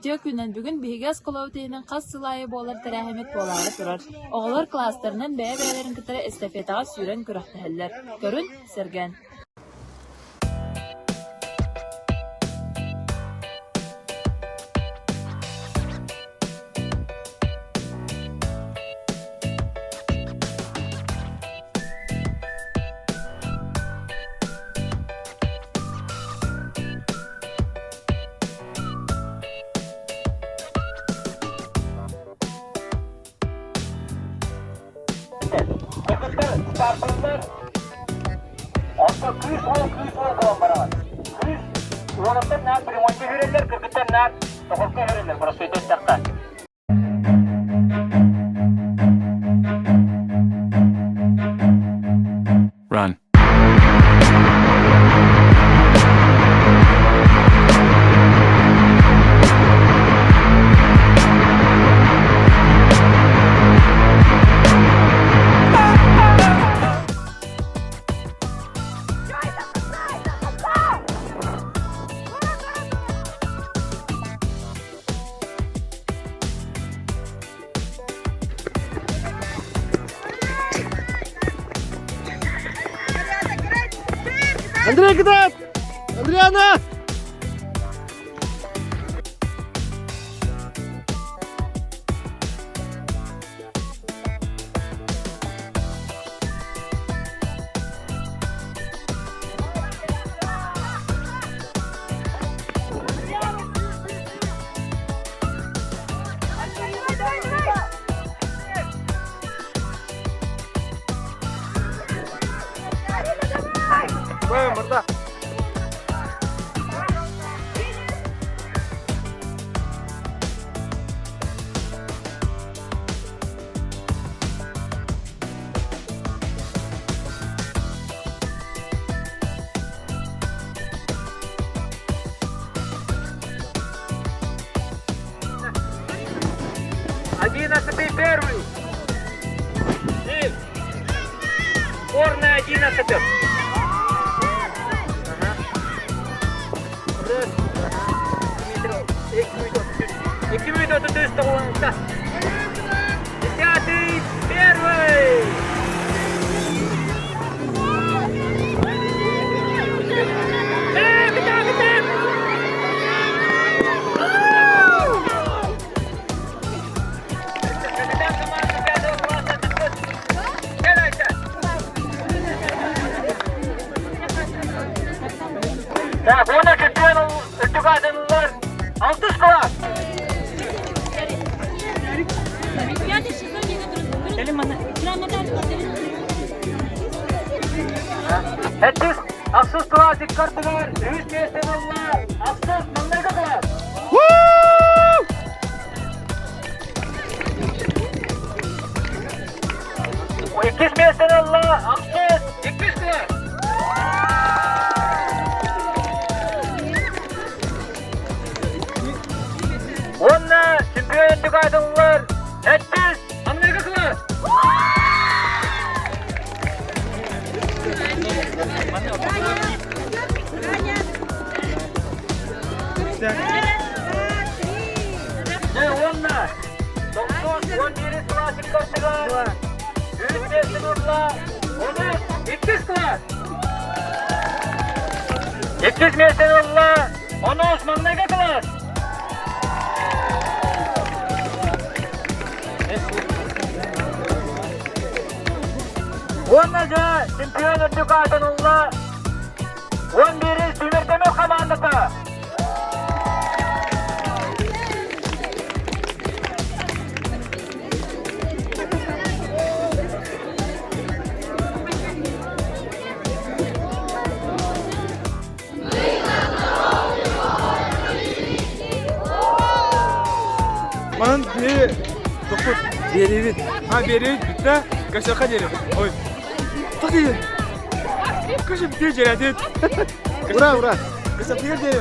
Video günden bugün Bihigas Kolovtey'nin kas sılayı boğular terahmet boğuları durur. Oğullar klaslarının beye-beyelerin kıtırı estafetağa süren kürüktühüller. Görün, Sergen. Kırgızlar, Spartalılar, orta kıyı soğuk olan bana. Kıyı, ulanıptan nar, primonca hüreller, kırgızlar nar, tokulka hüreller, burası ödün takta. Run. Андрей, куда? Андриана! Мырда. Одиннадцатый первый. Сборная 11. Iki minut itu setengah. Десятый первый. Так, вон чемпион Türkiye'den 6 skor. Hepsiz aksız klasik kartılar. 100 kesten Allah. Aksız bunlar kadar. O 200 kesten Allah. Aksız 200 kadar. Onunla şampiyon Türkiye'denler. Hepsiz Amerika kadar. Ne onunla? 11 klasik kartılar. 100 kesin orla. Onu 200 kadar. 200 kesin orla. Onu Osmanlı'ya kadar. Onunla şampiyon Türkiye'denler. 11'i Sümertemel komandası. Man bir dokuz beri. Ha beri bitti. Kaçaka deri. Oy. Hadi. Kaçı bitti ceredet. Ura ura. Kaçı bitti deri.